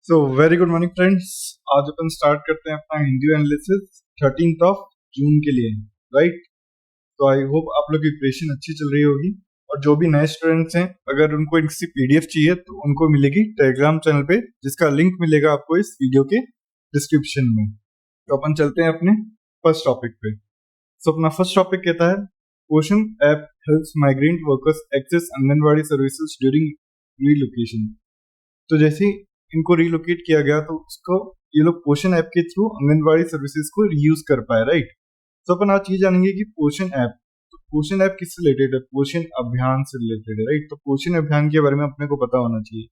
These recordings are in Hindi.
So very good morning friends. आज अपन स्टार्ट करते हैं अपना Hindi analysis 13th of June के लिए, राइट। तो आई होप आप लोग की प्रिपरेशन अच्छी चल रही होगी। और जो भी नए स्टूडेंट्स हैं, अगर उनको इसकी पीडीएफ चाहिए तो उनको मिलेगी टेलीग्राम चैनल पे, जिसका लिंक मिलेगा आपको इस वीडियो के डिस्क्रिप्शन में। तो अपन चलते हैं अपने फर्स्ट टॉपिक पे। सो अपना फर्स्ट टॉपिक कहता है Poshan app helps migrant workers access anganwadi services during relocation. तो जैसे ही इनको रिलोकेट किया गया तो उसको ये लोग पोषण ऐप के थ्रू आंगनवाड़ी सर्विसेज को रीयूज कर पाए, राइट। तो अपन आज ये जानेंगे कि पोषण ऐप, तो पोषण ऐप किससे रिलेटेड है? पोषण अभियान से रिलेटेड है, राइट। तो पोषण अभियान के बारे में अपने को पता होना चाहिए।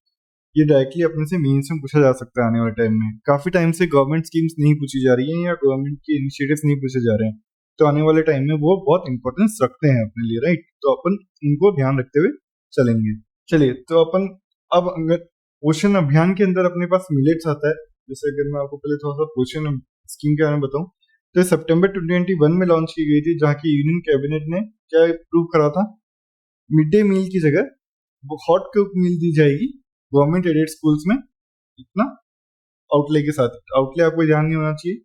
ये डायरेक्टली अपने से मेंस में पूछा जा सकता है आने वाले टाइम में। काफी टाइम से गवर्नमेंट स्कीम्स नहीं पूछी जा रही है या गवर्नमेंट के इनिशिएटिव्स नहीं पूछे जा रहे हैं, तो आने वाले टाइम में वो बहुत इंपॉर्टेंस रखते हैं अपने लिए, राइट। तो अपन उनको ध्यान रखते हुए चलेंगे। चलिए, तो अपन अब अगर पोषण अभियान के अंदर अपने पास मिलेट्स आता है। जैसे अगर मैं आपको पहले थोड़ा सा पोषण स्कीम के बारे में बताऊं, तो सितंबर 2021 में लॉन्च की गई थी, जहाँ की यूनियन कैबिनेट ने क्या अप्रूव करा था, मिड डे मील की जगह वो हॉट कुक मील दी जाएगी गवर्नमेंट एडेड स्कूल्स में, इतना आउटले के साथ। आउटले आपको ध्यान नहीं होना चाहिए,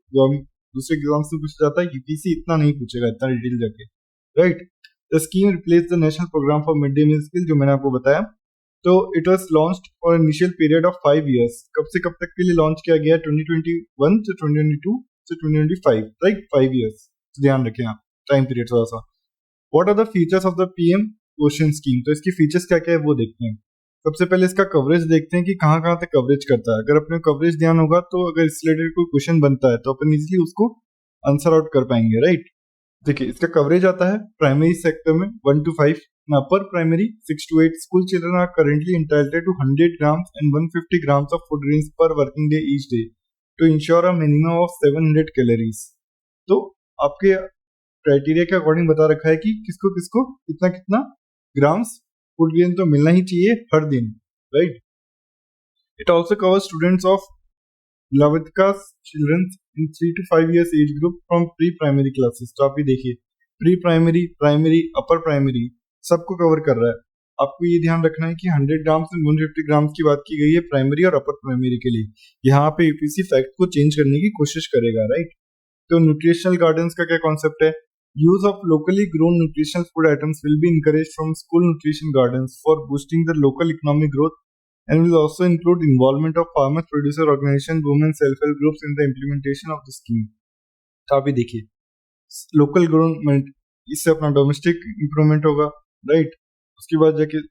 दूसरे एग्जाम्स में पूछा जाता है, यूपीसी इतना नहीं पूछेगा, इतना डिटेल जाके, right. The scheme replace the national programme for mid day meal skill, जो मैंने आपको बताया। तो it was launched for initial period of 5 years। कब से कब तक के लिए लॉन्च किया गया? 2021 से 2022 से 2025, राइट, 5 years। तो ध्यान रखें आप टाइम पीरियड थोड़ा सा। What are the features of the PM Poshan scheme? तो इसकी फीचर्स क्या क्या है वो देखते हैं। सबसे पहले इसका कवरेज देखते हैं कि कहाँ कहाँ तक कवरेज करता है। अगर अपने कवरेज ध्यान होगा तो अगर इस रिलेटेड कोई क्वेश्चन बनता है तो अपन इजिली उसको आंसर आउट कर पाएंगे, राइट। देखिए, इसका कवरेज आता है प्राइमरी सेक्टर में 1 to 5, upper primary 6 to 8। School children are currently entitled to 100 grams and 150 grams of food grains per working day each day to ensure a minimum of 700 calories। तो आपके क्राइटेरिया के अकॉर्डिंग बता रखा है कि किसको किसको कितना कितना ग्राम्स फूड ग्रेन तो मिलना ही चाहिए हर दिन, right. It also covers students of Lavitka's children in 3 to 5 years age group from pre-primary classes। तो आप ये देखिए, pre primary, primary, upper primary सबको कवर कर रहा है। आपको ये ध्यान रखना है कि 100 ग्राम्स और 150 ग्राम्स की बात की गई है प्राइमरी और अपर प्राइमरी के लिए। यहाँ पे यूपीसी फैक्ट को चेंज करने की कोशिश करेगा, राइट। तो न्यूट्रिशनल गार्डन्स का क्या कॉन्सेप्ट है? Use of locally grown nutritional food items will be encouraged from school nutrition gardens for boosting the local economic growth and will also include involvement of farmers, producer organization, women self-help groups in the implementation of the scheme। तो आप भी देखिए, लोकल ग्रोनमेंट, इससे अपना डोमेस्टिक इंप्रूवमेंट होगा, राइट। उसके बाद जाके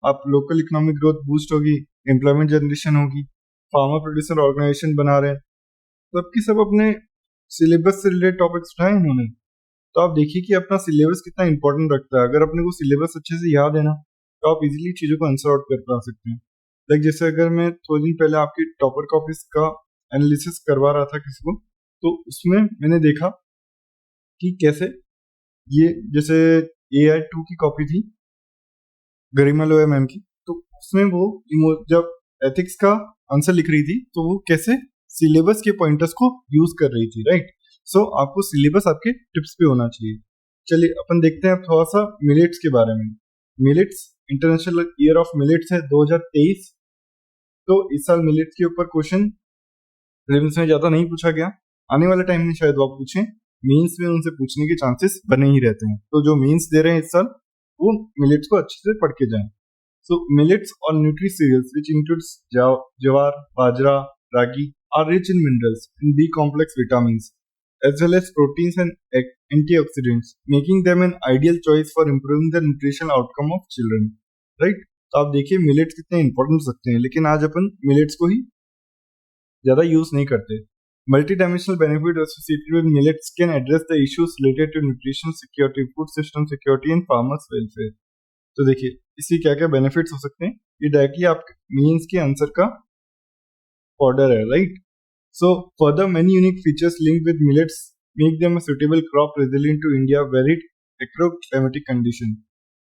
आप लोकल इकोनॉमिक ग्रोथ बूस्ट होगी, एम्प्लॉयमेंट जनरेशन होगी, फार्मर प्रोड्यूसर ऑर्गेनाइजेशन बना रहे हैं। सबकी सब अपने सिलेबस से रिलेटेड टॉपिक्स उठाए इन्होंने। तो आप देखिए कि अपना सिलेबस कितना इंपॉर्टेंट रखता है। अगर अपने को सिलेबस अच्छे से याद है ना, तो आप इजीली चीजों को आंसर आउट कर पा सकते हैं। लाइक जैसे अगर मैं थोड़े दिन पहले आपकी टॉपर कॉपीज का एनालिसिस करवा रहा था किसी को, तो उसमें मैंने देखा कि कैसे ये, जैसे AI2 की कॉपी थी गरिमा लोया मैम की, तो उसमें वो जब एथिक्स का आंसर लिख रही थी तो वो कैसे सिलेबस के पॉइंटर्स को यूज कर रही थी, राइट। सो आपको सिलेबस आपके टिप्स पे होना चाहिए। चलिए अपन देखते हैं अब थोड़ा सा मिलेट्स के बारे में। Millets international year of millets है 2023। तो इस साल मिलेट्स के ऊपर क्वेश्चन प्रीलिम्स में ज्यादा नहीं पूछा गया। आने वाले टाइम में शायद वो पूछें, मेंस में उनसे पूछने के चांसेस बने ही रहते हैं। तो जो मेंस दे रहे हैं इस साल, वो मिलेट्स को अच्छे से पढ़ के जाएं। सो मिलेट्स और nutri cereals which includes jowar, bajra, ragi are rich in minerals and B complex vitamins as well as proteins and antioxidants, making them an ideal choice for improving the nutritional outcome of children, right। तो आप देखिए मिलेट्स कितने इंपॉर्टेंट हो सकते हैं, लेकिन आज अपन मिलेट्स को ही ज्यादा यूज नहीं करते। Multi dimensional benefit associated with millets can address the issues related to nutrition security, food system security and farmers welfare. तो देखिए इससे क्या क्या बेनिफिट्स हो सकते हैं, ये डायरेक्टली आप मीन्स के आंसर का ऑर्डर है, right. So further, many unique features linked with millets make them a suitable crop resilient to India varied agroclimatic condition।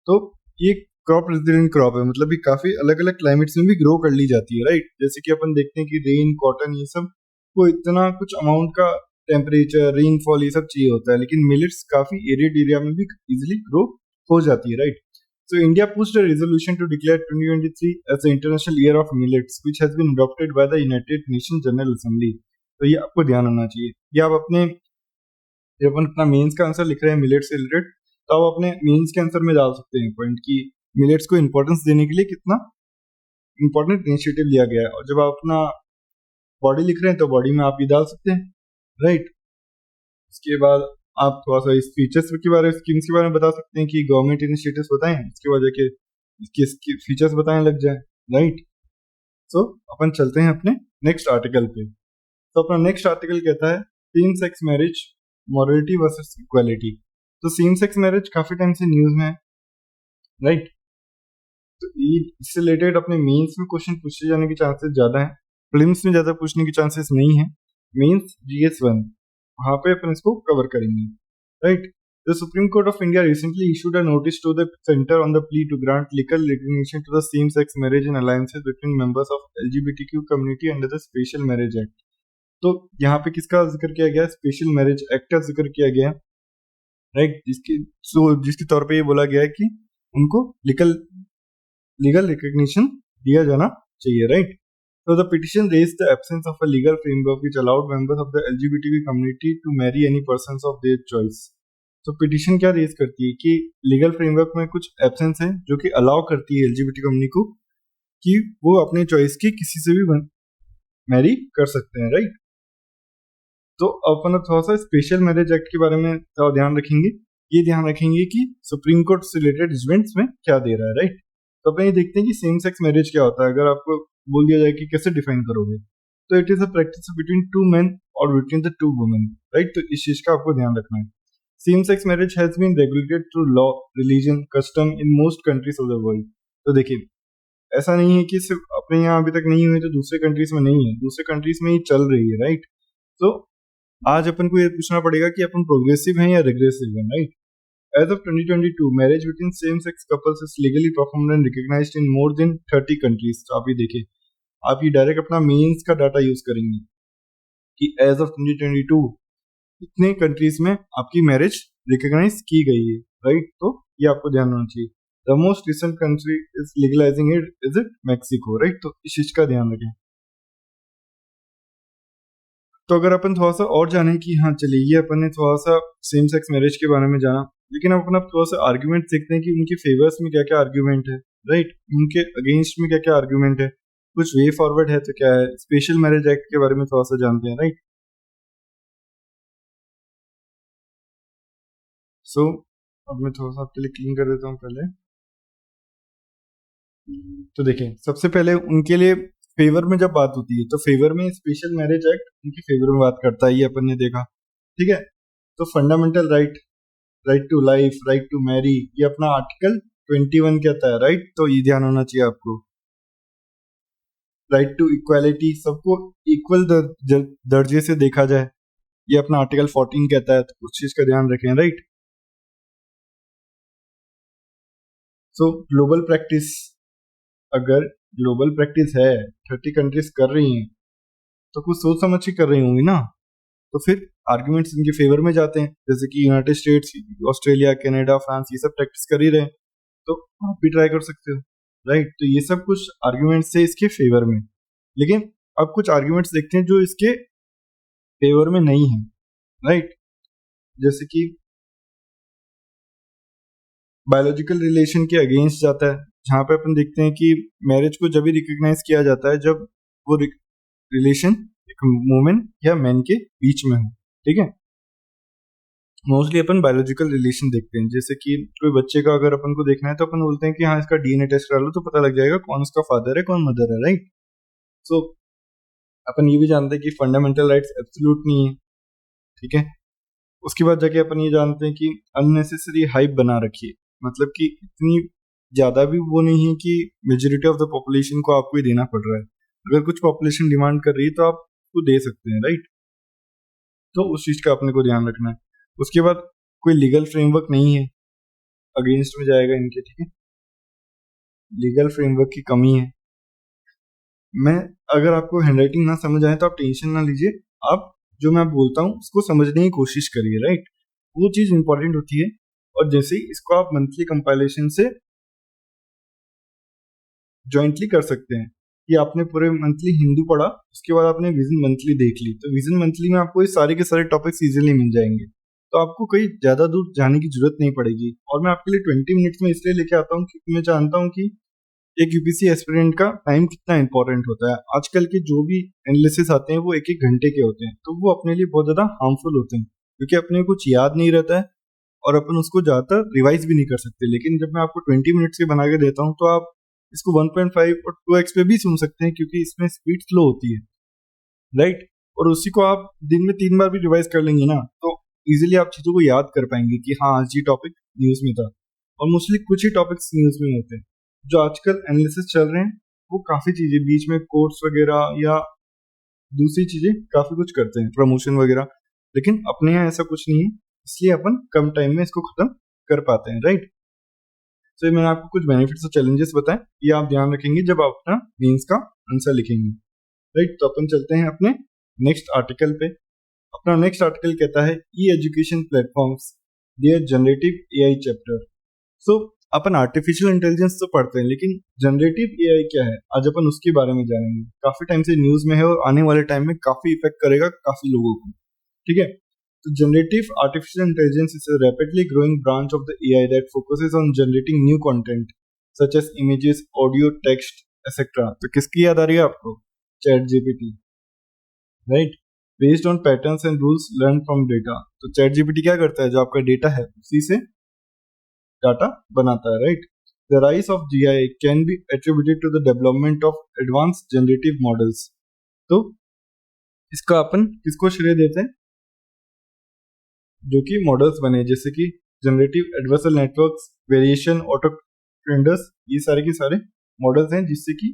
तो ये क्रॉप रेजिलिएंट क्रॉप है, मतलब ये काफी अलग अलग क्लाइमेट्स में भी ग्रो कर ली जाती है, राइट। जैसे कि अपन देखते हैं कि रेन, कॉटन, ये सब को इतना कुछ अमाउंट का टेम्परेचर, रेनफॉल ये सब चाहिए होता है, लेकिन मिलेट्स काफी एरिड एरिया में भी इजिली ग्रो हो जाती है, right. So India pushed a resolution to declare 2023 as the International Year of Millets, which has been adopted by the United Nations General Assembly. तो ये आपको ध्यान होना चाहिए। ये आप अपने जब अपन अपना मेंस का आंसर लिख रहे हैं मिलेट से रिलेटेड, तो आप अपने मेंस के आंसर में डाल सकते हैं पॉइंट की मिलेट्स को इंपॉर्टेंस देने के लिए कितना इंपॉर्टेंट इनिशिएटिव लिया गया है। और जब आप अपना बॉडी लिख रहे हैं तो बॉडी में आप ये डाल सकते हैं, राइट। इसके बाद आप थोड़ा सा इस फीचर्स के बारे में, स्कीम्स के बारे में बता सकते हैं कि गवर्नमेंट इनिशिएटिव्स बताएं, इसके वजह के इसके फीचर्स बताएं लग जाए, राइट। सो अपन चलते हैं अपने नेक्स्ट आर्टिकल पे। तो अपना नेक्स्ट आर्टिकल कहता है same sex marriage morality versus equality. तो सेम सेक्स मैरिज काफी टाइम से न्यूज में है, राइट। तो इससे रिलेटेड अपने मेंस में क्वेश्चन पूछे जाने के चांसेस ज्यादा है, प्रीलिम्स में ज्यादा पूछने के चांसेस नहीं है। मेंस GS1 वहां पे अपन इसको कवर करेंगे, right. The Supreme Court of India recently issued a notice to the center on the plea to grant legal recognition to the same-sex marriage and alliances between members of LGBTQ community under the Special Marriage Act। तो यहाँ पे किसका जिक्र किया गया? स्पेशल मैरिज एक्ट का जिक्र किया गया, राइट। जिसके तौर पे ये बोला गया है कि उनको लीगल रिकॉग्निशन दिया जाना चाहिए, right. So the petition raised the absence of a legal framework which allowed members of the LGBTQ community to marry any persons of their choice। तो पिटिशन क्या रेज करती है कि लीगल फ्रेमवर्क में कुछ एब्सेंस है जो कि अलाउ करती है LGBT कम्युनिटी को कि वो अपने चॉइस की किसी से भी मैरी कर सकते हैं, राइट। तो अपन थोड़ा सा स्पेशल मैरिज एक्ट के बारे में थोड़ा ध्यान रखेंगे। ये ध्यान रखेंगे कि सुप्रीम कोर्ट से रिलेटेड जजमेंट्स में क्या दे रहा है, राइट। तो अपन ये देखते हैं कि सेम सेक्स मैरिज क्या होता है। अगर आपको बोल दिया जाए कि कैसे डिफाइन करोगे, तो it is a practice between two men और between the two women, right. तो इस चीज का आपको ध्यान रखना है। Same sex marriage has been regulated through law, religion, custom in most countries of the world. तो देखिए, ऐसा नहीं है कि सिर्फ अपने यहाँ अभी तक नहीं हुई तो दूसरे कंट्रीज में नहीं है, दूसरे कंट्रीज में ही चल रही है, राइट। तो आज अपन को ये पूछना पड़ेगा कि अपन प्रोग्रेसिव हैं या रिग्रेसिव हैं, right. As of 2022, marriage between same-sex couples is legally performed and recognized in more than 30 countries। तो आप ये देखिए, आप ये डायरेक्ट अपना मेंस का डाटा यूज करेंगे कि as of 2022 इतने कंट्रीज में आपकी मैरिज रिकॉग्नाइज की गई है, राइट। तो ये आपको ध्यान होना चाहिए। The most recent country is legalising it is it Mexico, right. तो इस चीज का ध्यान रखें। तो अगर अपन थोड़ा सा और जाने कि हाँ चलिए, ये अपन ने थोड़ा सा सेम सेक्स मैरिज के बारे में जाना, लेकिन अपन अब थोड़ा सा आर्ग्यूमेंट देखते हैं कि उनके फेवर्स में क्या क्या आर्ग्यूमेंट है, राइट। उनके अगेंस्ट में क्या क्या आर्ग्यूमेंट है, कुछ वे फॉरवर्ड है तो क्या है। स्पेशल मैरिज एक्ट के बारे में थोड़ा सा जानते हैं, राइट। सो अब मैं थोड़ा सा आपके लिए क्लीन कर देता हूँ पहले। तो देखिए, सबसे पहले उनके लिए फेवर में जब बात होती है तो फेवर में स्पेशल मैरिज एक्ट उनकी फेवर में बात करता है, ये अपन ने देखा, ठीक है। तो fundamental right to life, right to marry, ये अपना आर्टिकल 21 कहता है, राइट। तो ये ध्यान होना चाहिए आपको। राइट टू इक्वालिटी, सबको इक्वल दर्जे से देखा जाए, ये अपना आर्टिकल 14 कहता है। तो उस चीज का ध्यान रखें, राइट। सो ग्लोबल प्रैक्टिस, अगर ग्लोबल प्रैक्टिस है, 30 कंट्रीज कर रही हैं, तो कुछ सोच समझ के कर रही होंगी ना, तो फिर आर्ग्यूमेंट्स इनके फेवर में जाते हैं। जैसे कि United states, Australia, Canada, France, ये सब प्रैक्टिस कर ही रहे हैं, तो आप भी ट्राई कर सकते हो, राइट। तो ये सब कुछ आर्ग्यूमेंट्स है इसके फेवर में। लेकिन अब कुछ आर्ग्यूमेंट्स देखते हैं जो इसके फेवर में नहीं है, राइट। जैसे कि बायोलॉजिकल रिलेशन के अगेंस्ट जाता है, जहां पे अपन देखते हैं कि मैरिज को जब भी रिकॉग्नाइज किया जाता है जब वो रिलेशन एक वुमेन या मैन के बीच में हो, ठीक है। मोस्टली अपन बायोलॉजिकल रिलेशन देखते हैं। जैसे कि कोई बच्चे का अगर अपन को देखना है तो अपन बोलते हैं कि हाँ इसका DNA टेस्ट करा लो तो पता लग जाएगा कौन उसका फादर है कौन मदर है, राइट। सो अपन ये भी जानते हैं कि फंडामेंटल राइट्स एब्सोल्यूट नहीं है, ठीक है। उसके बाद जाके अपन ये जानते हैं कि अननेसेसरी हाइप बना रखी है, मतलब कि इतनी ज्यादा भी वो नहीं है कि मेजोरिटी ऑफ द पॉपुलेशन को आपको ही देना पड़ रहा है। अगर कुछ पॉपुलेशन डिमांड कर रही है तो आप उसको दे सकते हैं, राइट। तो उस चीज का अपने को ध्यान रखना है। उसके बाद कोई लीगल फ्रेमवर्क नहीं है, अगेंस्ट में जाएगा इनके, ठीक है। लीगल फ्रेमवर्क की कमी है। मैं अगर आपको हैंडराइटिंग ना समझ आए तो आप टेंशन ना लीजिए, आप जो मैं बोलता हूँ उसको समझने की कोशिश करिए, राइट। वो चीज इंपॉर्टेंट होती है। और जैसे ही इसको आप मंथली कंपाइलेशन से जॉइंटली कर सकते हैं कि आपने पूरे मंथली हिंदू पढ़ा, उसके बाद आपने विजन मंथली देख ली, तो विजन मंथली में आपको ये सारे के सारे टॉपिक्स इजीली मिल जाएंगे, तो आपको कहीं ज़्यादा दूर जाने की जरूरत नहीं पड़ेगी। और मैं आपके लिए 20 मिनट्स में इसलिए लेके आता हूँ क्योंकि मैं जानता हूँ कि एक यूपीसी एस्पिरेंट का टाइम कितना इंपॉर्टेंट होता है। आजकल के जो भी एनालिसिस आते हैं वो एक एक घंटे के होते हैं, तो वो अपने लिए बहुत ज़्यादा हार्मफुल होते हैं क्योंकि अपने कुछ याद नहीं रहता है और अपन उसको ज़्यादातर रिवाइज भी नहीं कर सकते। लेकिन जब मैं आपको 20 मिनट्स के बना के देता हूँ तो आप इसको 1.5 और 2x पे भी सुन सकते हैं क्योंकि इसमें स्पीड स्लो होती है, राइट। और उसी को आप दिन में 3 बार भी रिवाइज कर लेंगे ना, तो इजीली आप चीज़ों को याद कर पाएंगे कि हाँ आज ये टॉपिक न्यूज़ में था। और मोस्टली कुछ ही टॉपिक्स न्यूज़ में होते हैं, जो आजकल एनालिसिस चल रहे हैं वो काफ़ी चीज़ें बीच में कोर्स वगैरह या दूसरी चीज़ें काफ़ी कुछ करते हैं, प्रमोशन वगैरह, लेकिन अपने यहाँ ऐसा कुछ नहीं है, इसलिए अपन कम टाइम में इसको खत्म कर पाते हैं, राइट। तो ये मैंने आपको कुछ बेनिफिट्स और चैलेंजेस बताए, ये आप ध्यान रखेंगे जब आप अपना मेंस का आंसर लिखेंगे, राइट। तो अपन चलते हैं अपने नेक्स्ट आर्टिकल पे। अपना नेक्स्ट आर्टिकल कहता है e education platforms there generative AI chapter. So अपन आर्टिफिशियल इंटेलिजेंस तो पढ़ते हैं, लेकिन जनरेटिव एआई क्या है आज अपन उसके बारे में जानेंगे। काफी टाइम से न्यूज में है और आने वाले टाइम में काफी इफेक्ट करेगा काफी लोगों को, ठीक है। तो generative artificial intelligence is a rapidly growing branch of the AI that focuses on generating new content such as images, audio, text etcetera. तो किसकी याद आ रही है आपको? Chat GPT, right. Based on patterns and rules learn from data. तो चैट जीपीटी क्या करता है, जो आपका डेटा है उसी से डाटा बनाता है, right. The rise of GI can be attributed to the development of advance generative models. तो इसका अपन किसको श्रेय देते हैं? जो कि मॉडल्स बने, जैसे कि generative adversarial networks, variation, auto trenders, ये सारे के सारे मॉडल्स हैं जिससे कि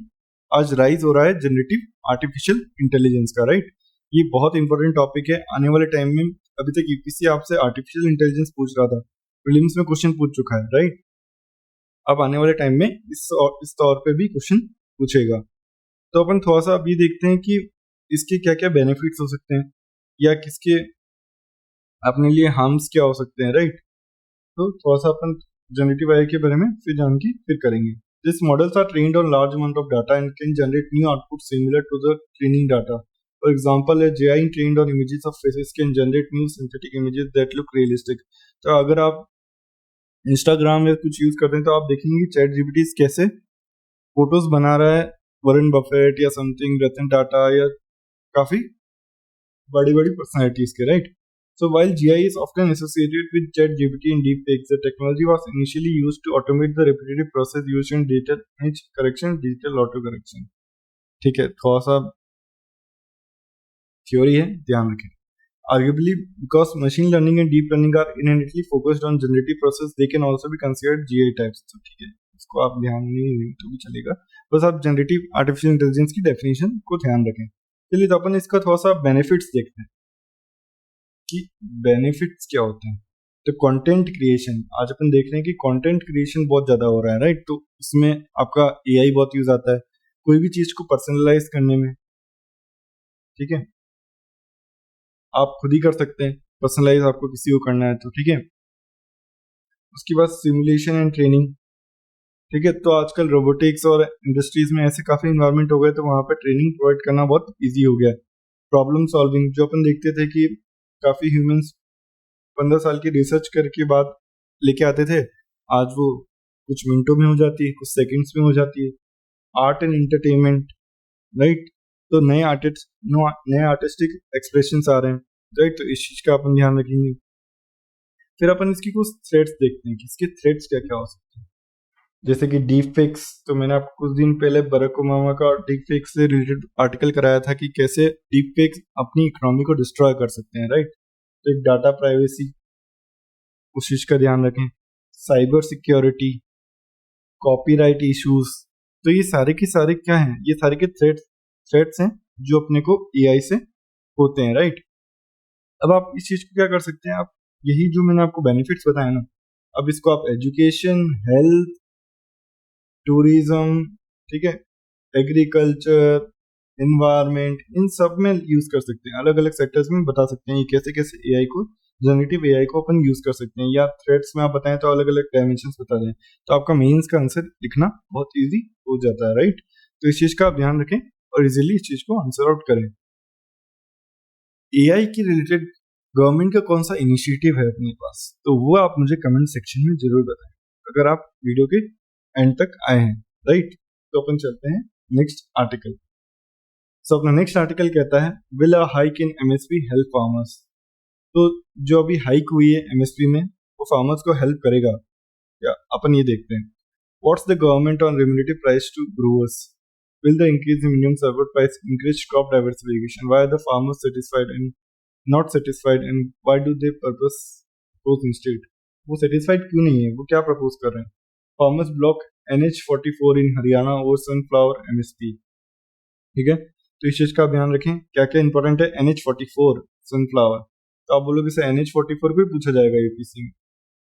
आज राइज हो रहा है जनरेटिव आर्टिफिशियल इंटेलिजेंस का, राइट। ये बहुत इंपॉर्टेंट टॉपिक है आने वाले टाइम में। अभी तक यूपीएससी आपसे आर्टिफिशियल इंटेलिजेंस पूछ रहा था, प्रीलिम्स में क्वेश्चन पूछ चुका है, राइट। अब आने वाले टाइम में इस तौर पे भी क्वेश्चन पूछेगा। तो अपन थोड़ा सा अभी देखते हैं कि इसके क्या क्या बेनिफिट्स हो सकते हैं या किसके अपने लिए हार्म्स क्या हो सकते हैं, राइट। तो थोड़ा सा अपन जनरेटिव एआई के बारे में फिर जान के फिर करेंगे। This models are trained on large amount of data and can generate new output similar to the training data. For example है JI trained on images of faces can generate new synthetic images that look realistic. तो अगर आप इंस्टाग्राम या कुछ यूज करते हैं तो आप देखेंगे चैट जीपीटी कैसे फोटोज बना रहा है, वॉरेन बफेट या समथिंग, रतन टाटा या काफी बड़ी बड़ी पर्सनैलिटीज के, right. So while GI is often associated with ChatGPT and deepfakes, the technology was initially used to automate the repetitive process used in data image correction, digital auto correction. ठीक है, थोड़ा सा थ्योरी है, ध्यान रखें। Arguably, because machine learning and deep learning are inherently focused on generative process, they can also be considered GI types. तो ठीक है, इसको आप ध्यान नहीं तो भी चलेगा, बस आप जनरेटिव आर्टिफिशियल इंटेलिजेंस की डेफिनेशन को ध्यान रखें। चलिए तो अपन इसका थोड़ा सा बेनिफिट्स देखते हैं कि बेनिफिट्स क्या होते हैं। तो कंटेंट क्रिएशन, आज अपन देख रहे हैं कि कंटेंट क्रिएशन बहुत ज्यादा हो रहा है, राइट। तो इसमें आपका एआई बहुत यूज आता है कोई भी चीज को पर्सनलाइज करने में, ठीक है। आप खुद ही कर सकते हैं पर्सनलाइज, आपको किसी को करना है तो, ठीक है। उसके बाद सिमुलेशन एंड ट्रेनिंग, ठीक है। तो आजकल रोबोटिक्स और इंडस्ट्रीज में ऐसे काफी इन्वायरमेंट हो गए तो वहां पर ट्रेनिंग प्रोवाइड करना बहुत ईजी हो गया है। प्रॉब्लम सॉल्विंग, जो अपन देखते थे कि काफी ह्यूमंस 15 साल की रिसर्च करके बाद लेके आते थे, आज वो कुछ मिनटों में हो जाती है, कुछ सेकंड्स में हो जाती है। Art and entertainment, right. तो नए आर्टिस्टिक एक्सप्रेशंस आ रहे हैं, राइट। तो इस चीज का अपन ध्यान रखेंगे। फिर अपन इसकी कुछ थ्रेड्स देखते हैं कि इसके थ्रेड्स क्या क्या हो सकते हैं, जैसे कि डीप फेक्स। तो मैंने आपको कुछ दिन पहले बराक ओबामा का डीप फेक्स से रिलेटेड आर्टिकल कराया था कि कैसे डीप फेक्स अपनी इकोनॉमी को डिस्ट्रॉय कर सकते हैं, राइट। तो एक डाटा प्राइवेसी, उस चीज का ध्यान रखें। साइबर सिक्योरिटी, कॉपीराइट इश्यूज, तो ये सारे के सारे क्या हैं, ये सारे के थ्रेट्स हैं जो अपने को एआई से होते हैं, राइट। अब आप इस चीज को क्या कर सकते हैं, आप यही जो मैंने आपको बेनिफिट्स बताए ना, अब इसको आप एजुकेशन, हेल्थ, टूरिज्म, ठीक है, एग्रीकल्चर, एनवायरमेंट, इन सब में यूज कर सकते हैं। अलग अलग सेक्टर्स में बता सकते हैं ये कैसे कैसे एआई को, जनरेटिव एआई को अपन यूज कर सकते हैं। या थ्रेड्स में आप बताएं तो अलग अलग डायमेंशंस बता दें, तो आपका मेंस का आंसर लिखना बहुत इजी हो जाता है, राइट। तो इस चीज का आप ध्यान रखें और इजीली इस चीज को आंसर आउट करें। एआई की रिलेटेड गवर्नमेंट का कौन सा इनिशिएटिव है अपने पास, तो वो आप मुझे कमेंट सेक्शन में जरूर बताएं अगर आप वीडियो के एंड तक आए हैं, राइट। तो अपन चलते हैं नेक्स्ट आर्टिकल। सो अपना नेक्स्ट आर्टिकल कहता है will a hike in MSP help farmers. तो जो अभी हाइक हुई है एमएसपी में वो फार्मर्स को हेल्प करेगा क्या, अपन ये देखते हैं। What's the government on remunerative price to growers, will the increase in minimum support price increase crop diversification, why are the farmers satisfied and not satisfied, and why do they propose instead, वो satisfied क्यों नहीं है, वो क्या propose कर रहे हैं। farmers block NH44 in Haryana और sunflower MSP, ठीक है। तो इस चीज का ध्यान रखें, क्या क्या इंपॉर्टेंट है। NH44 सनफ्लावर, तो आप बोलोगे सर NH44 भी पूछा जाएगा यूपीसी में,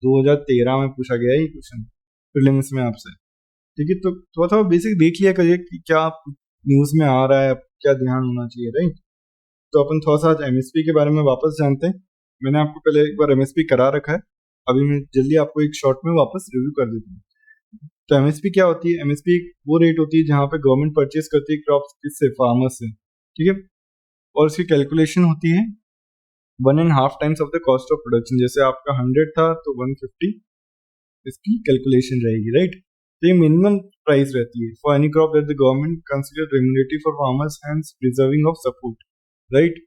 2013 में पूछा गया ये क्वेश्चन प्रीलिम्स में आपसे, ठीक है। तो थोड़ा थोड़ा बेसिक देख लिया करिए कि क्या न्यूज में आ रहा है, क्या ध्यान होना चाहिए, राइट। तो अपन थोड़ा सा आज एमएसपी के बारे में वापस जानते हैं। मैंने आपको पहले एक बार एमएसपी करा रखा है, अभी मैं जल्दी आपको एक शॉर्ट में वापस रिव्यू कर देता हूँ। तो एमएसपी क्या होती है, एमएसपी वो रेट होती है जहाँ पे गवर्नमेंट परचेज करती है क्रॉप्स किससे, फार्मर्स से, ठीक है। और इसकी कैलकुलेशन होती है 1.5 times of the cost of production, जैसे आपका 100 था तो 150 इसकी कैलकुलेशन रहेगी, राइट। तो ये मिनिमम प्राइस रहती है for any crop that the government consider remunerative for farmers hence preserving of support, right.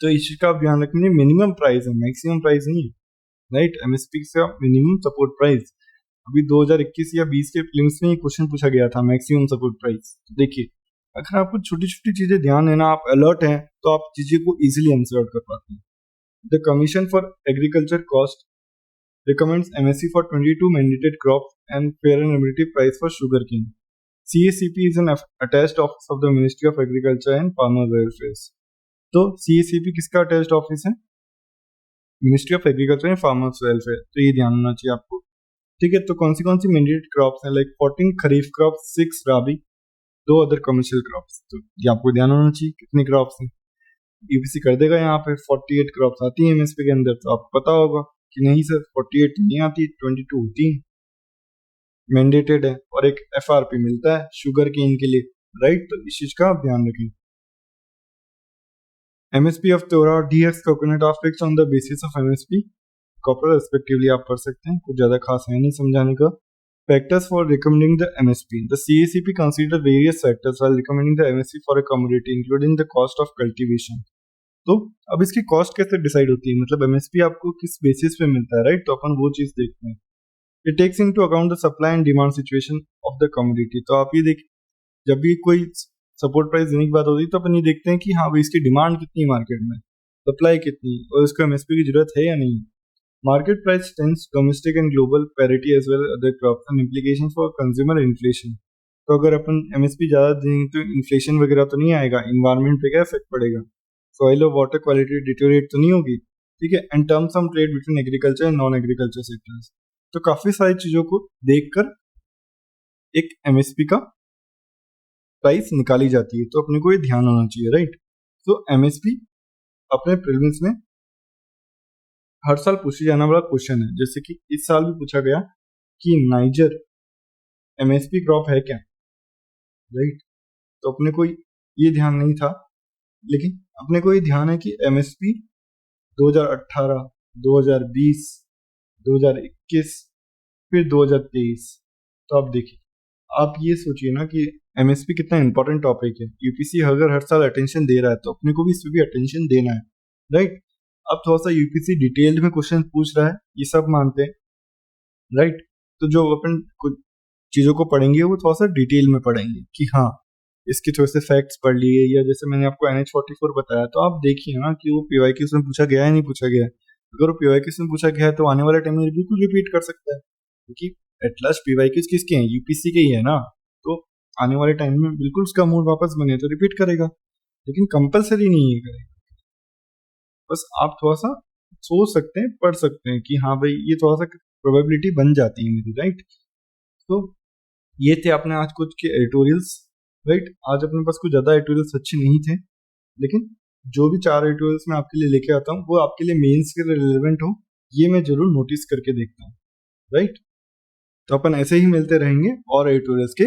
तो इस चीज का आप ध्यान रखना, मिनिमम प्राइस है, मैक्सिमम प्राइस नहीं है, राइट। एमएसपी का मिनिमम सपोर्ट प्राइस, अभी 2021 या 20 के प्रीलिम्स में ये क्वेश्चन पूछा गया था, मैक्सिमम सपोर्ट प्राइस। देखिए अगर आपको छोटी छोटी चीजें ध्यान देना, आप अलर्ट हैं तो आप चीजें को इजिली आंसर आउट कर पाते हैं। The commission for agriculture cost recommends MSC for 22 mandated crops and fair and remunerative price for sugarcane. CACP is an attached office of the Ministry of Agriculture and Farmer Welfare. तो CACP किसका अटैच्ड ऑफिस है, ministry of agriculture and farmers welfare. तो ये ध्यान होना चाहिए आपको, ठीक है। तो कौन सी मैंडेटेड क्रॉप्स हैं, लाइक 14 खरीफ क्रॉप्स, 6 राबी, 2 अदर कमर्शियल क्रॉप्स। तो ये आपको ध्यान होना चाहिए कितनी क्रॉप्स हैं। यूपीसी कर देगा यहाँ पे 48 क्रॉप्स आती है एमएसपी के अंदर, तो आपको पता होगा कि नहीं सर 48 नहीं आती, 22 होती मैंडेटेड है, और एक एफआरपी मिलता है शुगर केन के लिए, राइट। तो इस चीज का आप ध्यान रखें। एमएसपी ऑफ तोरा और dehusked coconut of fix on the basis of MSP copra respectively, आप पढ़ सकते हैं, कुछ ज्यादा खास है नहीं समझाने का। Factors for recommending the MSP, the CACP consider various factors while recommending the MSP for a commodity including the cost of cultivation. तो अब इसकी कॉस्ट कैसे डिसाइड होती है, मतलब एमएसपी आपको किस बेसिस पे मिलता है, राइट। तो अपन वो चीज देखते हैं। It takes into account the supply and demand situation of the commodity. तो आप ये देख, जब भी कोई सपोर्ट प्राइस देने की बात होती है तो अपन ये देखते हैं कि हाँ भाई इसकी डिमांड कितनी है मार्केट में, सप्लाई कितनी, और इसको एमएसपी की जरूरत है या नहीं। Market price trends domestic and global parity as well other crops and implication for consumer inflation. तो अगर अपन एमएसपी ज्यादा देंगे तो इन्फ्लेशन वगैरह तो नहीं आएगा, इन्वायरमेंट पे क्या इफेक्ट पड़ेगा, सॉइल और वाटर क्वालिटी डिटोरेट तो नहीं होगी, ठीक है। And terms of trade between agriculture and non agriculture sectors. तो काफी सारी चीजों को देखकर एक एमएसपी का प्राइस निकाली जाती है, तो अपने को ये ध्यान होना चाहिए, राइट। तो एमएसपी अपने प्रीलिम्स में हर साल पूछी जाने वाला क्वेश्चन है, जैसे कि इस साल भी पूछा गया कि नाइजर एमएसपी क्रॉप है क्या, राइट। तो अपने को ये ध्यान नहीं था, लेकिन अपने को ये ध्यान है कि एमएसपी 2018, 2020, 2021 फिर 2023। तो आप देखिए, आप ये सोचिए ना कि एमएसपी कितना इंपॉर्टेंट टॉपिक है। यूपीसी अगर हर साल अटेंशन दे रहा है तो अपने को भी इस पे भी अटेंशन देना है, राइट। अब थोड़ा सा यूपीसी डिटेल्ड में क्वेश्चन पूछ रहा है, ये सब मानते हैं, राइट। तो जो अपन कुछ चीजों को पढ़ेंगे वो थोड़ा सा डिटेल में पढ़ेंगे कि हाँ इसके थोड़े से फैक्ट्स पढ़ लिए, या जैसे मैंने आपको NH44 बताया, तो आप देखिए ना कि वो पीवाईक्यूज में पूछा गया है नहीं पूछा गया है। अगर वो पीवाईक्यूज में पूछा गया है तो आने वाले टाइम में बिल्कुल रिपीट कर सकता है, क्योंकि एट लास्ट पीवाईक्यूज किसके हैं, यूपीसी के ही है ना। तो आने वाले टाइम में बिल्कुल उसका मूड वापस बने तो रिपीट करेगा, लेकिन कंपल्सरी नहीं है करेगा। बस आप थोड़ा सा सोच सकते हैं, पढ़ सकते हैं कि हाँ भाई ये थोड़ा सा प्रोबेबिलिटी बन जाती है मेरी, राइट। तो ये थे अपने आज कुछ के एडिटोरियल्स, राइट। आज अपने पास कुछ ज्यादा एडिटोरियल्स अच्छे नहीं थे, लेकिन जो भी 4 एडिटोरियल्स मैं आपके लिए लेके आता हूँ वो आपके लिए मेंस के रिलेवेंट हो, ये मैं जरूर नोटिस करके देखता हूँ, राइट। तो अपन ऐसे ही मिलते रहेंगे और एडिटोरियल्स के